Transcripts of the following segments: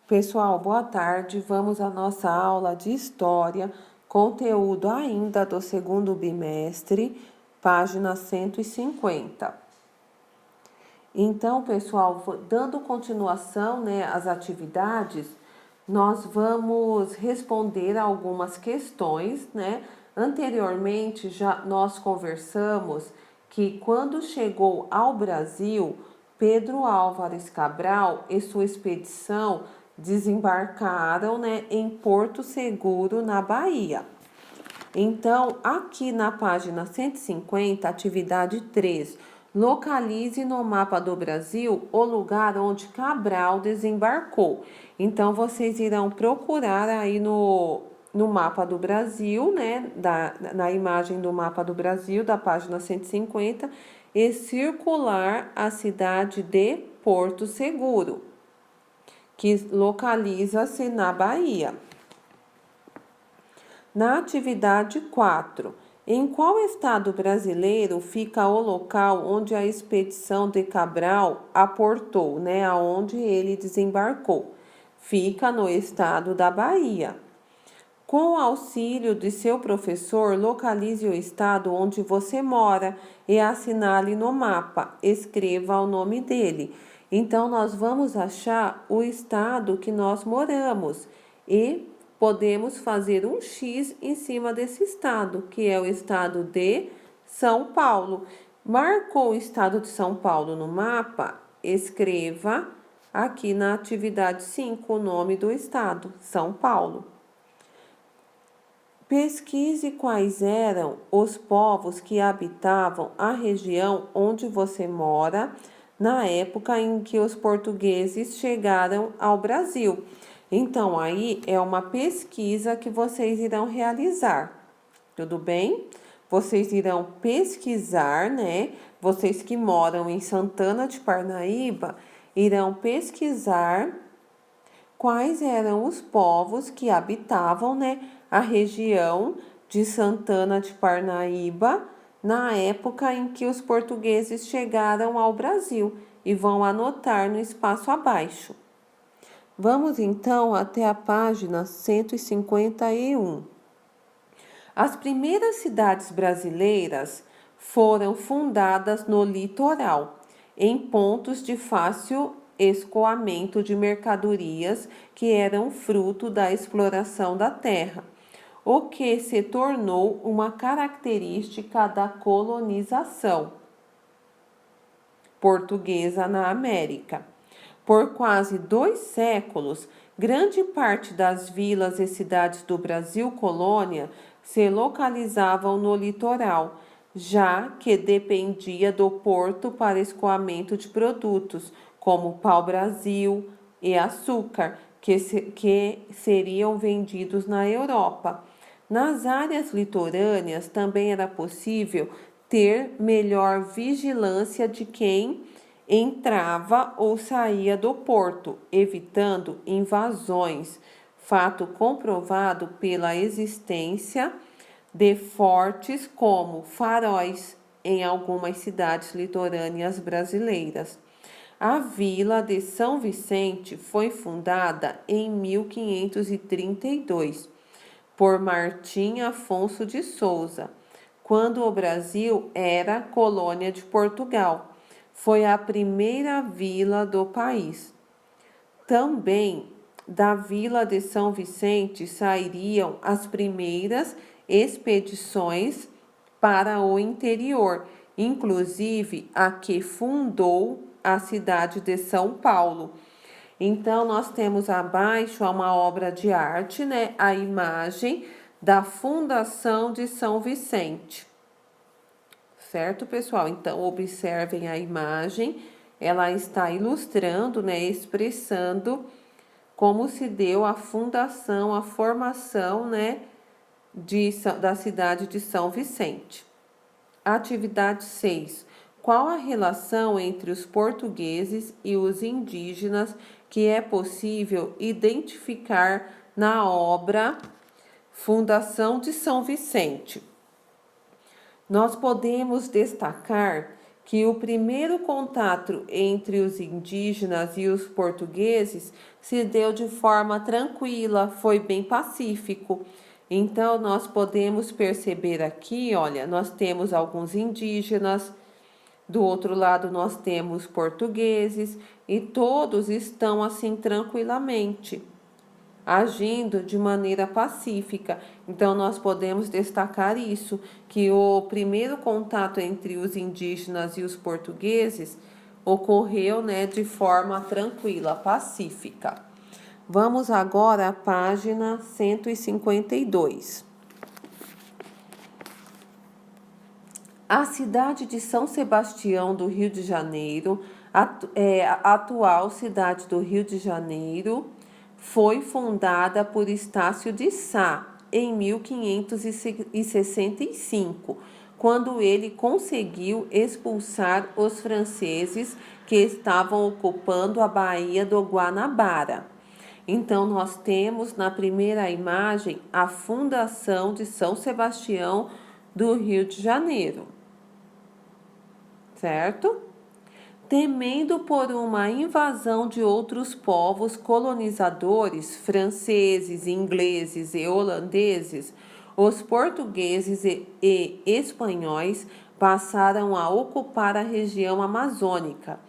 Pessoal, boa tarde. Vamos à nossa aula de História, conteúdo ainda do segundo bimestre, página 150. Então, pessoal, dando continuação, às atividades, nós vamos responder algumas questões, Anteriormente, nós conversamos que quando chegou ao Brasil, Pedro Álvares Cabral e sua expedição desembarcaram, em Porto Seguro, na Bahia. Então, aqui na página 150, atividade 3, localize no mapa do Brasil o lugar onde Cabral desembarcou. Então, vocês irão procurar aí no mapa do Brasil, na imagem do mapa do Brasil, da página 150, e circular a cidade de Porto Seguro, que localiza-se na Bahia. Na atividade 4, em qual estado brasileiro fica o local onde a expedição de Cabral aportou, aonde ele desembarcou? Fica no estado da Bahia. Com o auxílio de seu professor, localize o estado onde você mora e assinale no mapa. Escreva o nome dele. Então, nós vamos achar o estado que nós moramos e podemos fazer um X em cima desse estado, que é o estado de São Paulo. Marcou o estado de São Paulo no mapa? Escreva aqui na atividade 5 o nome do estado, São Paulo. Pesquise quais eram os povos que habitavam a região onde você mora na época em que os portugueses chegaram ao Brasil. Então, aí é uma pesquisa que vocês irão realizar, tudo bem? Vocês irão pesquisar, Vocês que moram em Santana de Parnaíba irão pesquisar quais eram os povos que habitavam, a região de Santana de Parnaíba na época em que os portugueses chegaram ao Brasil, e vão anotar no espaço abaixo. Vamos então até a página 151. As primeiras cidades brasileiras foram fundadas no litoral, em pontos de fácil escoamento de mercadorias que eram fruto da exploração da terra, o que se tornou uma característica da colonização portuguesa na América. Por quase 2 séculos, grande parte das vilas e cidades do Brasil colônia se localizavam no litoral, já que dependia do porto para escoamento de produtos, como pau-brasil e açúcar, que seriam vendidos na Europa. Nas áreas litorâneas também era possível ter melhor vigilância de quem entrava ou saía do porto, evitando invasões, fato comprovado pela existência de fortes como faróis em algumas cidades litorâneas brasileiras. A vila de São Vicente foi fundada em 1532 por Martim Afonso de Souza, quando o Brasil era colônia de Portugal. Foi a primeira vila do país. Também da vila de São Vicente sairiam as primeiras expedições para o interior, inclusive a que fundou a cidade de São Paulo. Então, nós temos abaixo uma obra de arte, a imagem da fundação de São Vicente. Certo, pessoal? Então, observem a imagem. Ela está ilustrando, expressando como se deu a fundação, a formação, da cidade de São Vicente. Atividade 6. Qual a relação entre os portugueses e os indígenas que é possível identificar na obra Fundação de São Vicente? Nós podemos destacar que o primeiro contato entre os indígenas e os portugueses se deu de forma tranquila, foi bem pacífico. Então, nós podemos perceber aqui, olha, nós temos alguns indígenas, do outro lado nós temos portugueses, e todos estão assim tranquilamente, agindo de maneira pacífica. Então, nós podemos destacar isso, que o primeiro contato entre os indígenas e os portugueses ocorreu, né, de forma tranquila, pacífica. Vamos agora à página 152. A cidade de São Sebastião do Rio de Janeiro, atual cidade do Rio de Janeiro, foi fundada por Estácio de Sá em 1565, quando ele conseguiu expulsar os franceses que estavam ocupando a Baía do Guanabara. Então, nós temos na primeira imagem a fundação de São Sebastião do Rio de Janeiro, certo? Temendo por uma invasão de outros povos colonizadores, franceses, ingleses e holandeses, os portugueses e espanhóis passaram a ocupar a região amazônica.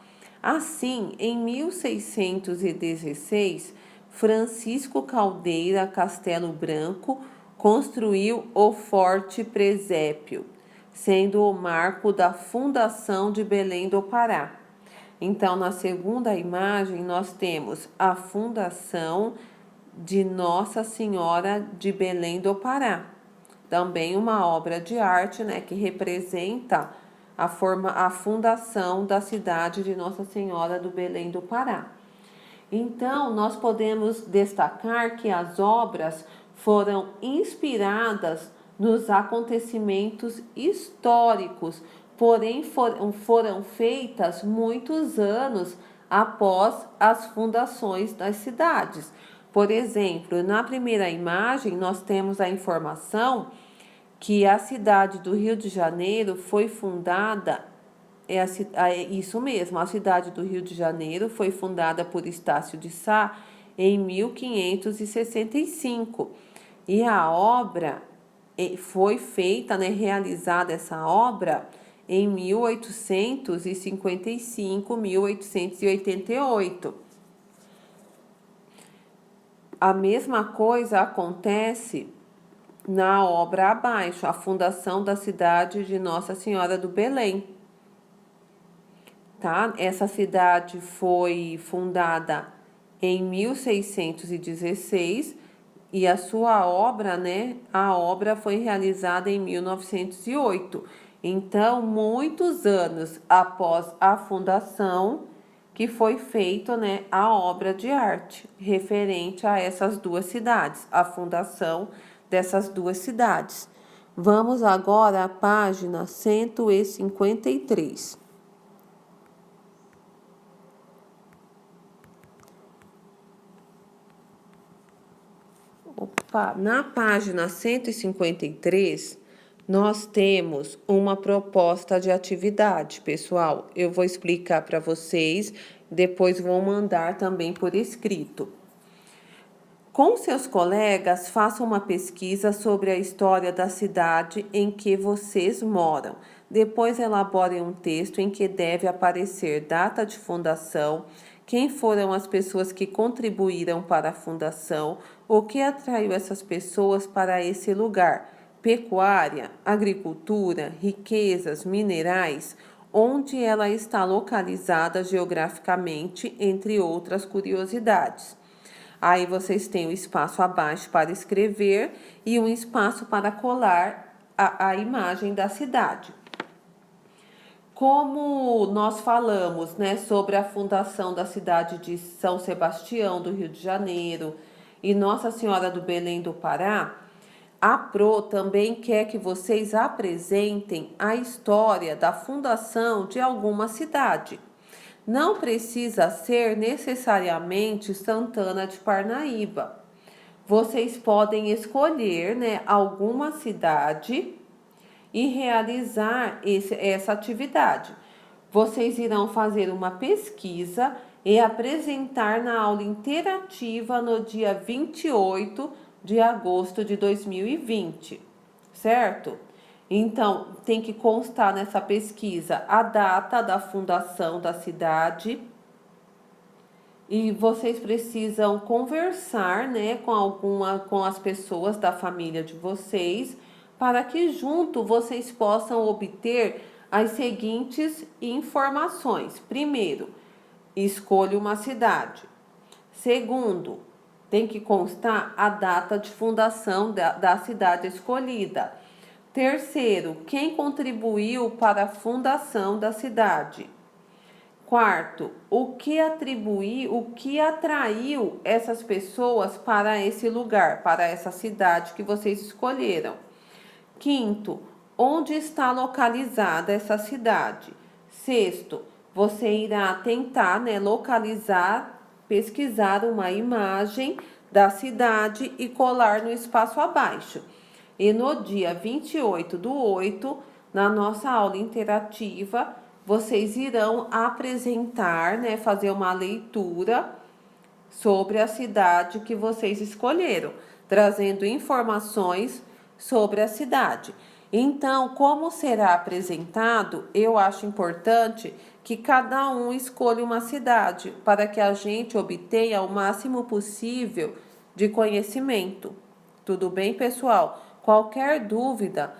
Assim, em 1616, Francisco Caldeira Castelo Branco construiu o Forte Presépio, sendo o marco da fundação de Belém do Pará. Então, na segunda imagem, nós temos a fundação de Nossa Senhora de Belém do Pará. Também uma obra de arte, né, que representa a fundação da cidade de Nossa Senhora do Belém do Pará. Então, nós podemos destacar que as obras foram inspiradas nos acontecimentos históricos, porém foram feitas muitos anos após as fundações das cidades. Por exemplo, na primeira imagem, nós temos a informação que a cidade do Rio de Janeiro foi fundada, isso mesmo, a cidade do Rio de Janeiro foi fundada por Estácio de Sá em 1565. E a obra foi feita, né, realizada essa obra em 1855, 1888. A mesma coisa acontece na obra abaixo, a fundação da cidade de Nossa Senhora do Belém. Tá? Essa cidade foi fundada em 1616 e a sua obra, né, a obra foi realizada em 1908. Então, muitos anos após a fundação, que foi feita, né, a obra de arte referente a essas duas cidades, a fundação dessas duas cidades. Vamos agora à página 153. Na página 153, nós temos uma proposta de atividade, pessoal. Eu vou explicar para vocês, depois vou mandar também por escrito. Com seus colegas, façam uma pesquisa sobre a história da cidade em que vocês moram. Depois elaborem um texto em que deve aparecer data de fundação, quem foram as pessoas que contribuíram para a fundação, o que atraiu essas pessoas para esse lugar, pecuária, agricultura, riquezas, minerais, onde ela está localizada geograficamente, entre outras curiosidades. Aí vocês têm o espaço abaixo para escrever e um espaço para colar a imagem da cidade. Como nós falamos, né, sobre a fundação da cidade de São Sebastião do Rio de Janeiro e Nossa Senhora do Belém do Pará, a PRO também quer que vocês apresentem a história da fundação de alguma cidade. Não precisa ser necessariamente Santana de Parnaíba. Vocês podem escolher, né, alguma cidade e realizar essa atividade. Vocês irão fazer uma pesquisa e apresentar na aula interativa no dia 28 de agosto de 2020, certo? Então, tem que constar nessa pesquisa a data da fundação da cidade e vocês precisam conversar, né, com as pessoas da família de vocês, para que junto vocês possam obter as seguintes informações. Primeiro, escolha uma cidade. Segundo, tem que constar a data de fundação da cidade escolhida. Terceiro, quem contribuiu para a fundação da cidade. Quarto, o que atraiu essas pessoas para esse lugar, para essa cidade que vocês escolheram. Quinto, onde está localizada essa cidade. Sexto, você irá tentar, né, localizar, pesquisar uma imagem da cidade e colar no espaço abaixo. E no dia 28/8, na nossa aula interativa, vocês irão apresentar, né, fazer uma leitura sobre a cidade que vocês escolheram, trazendo informações sobre a cidade. Então, como será apresentado, eu acho importante que cada um escolha uma cidade para que a gente obtenha o máximo possível de conhecimento. Tudo bem, pessoal? Qualquer dúvida,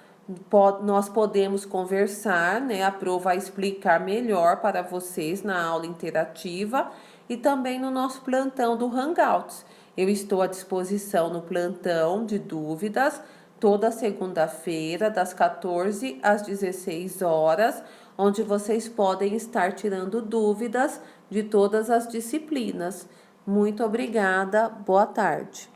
nós podemos conversar, né? A Pro vai explicar melhor para vocês na aula interativa e também no nosso plantão do Hangouts. Eu estou à disposição no plantão de dúvidas toda segunda-feira, das 14 às 16 horas, onde vocês podem estar tirando dúvidas de todas as disciplinas. Muito obrigada, boa tarde.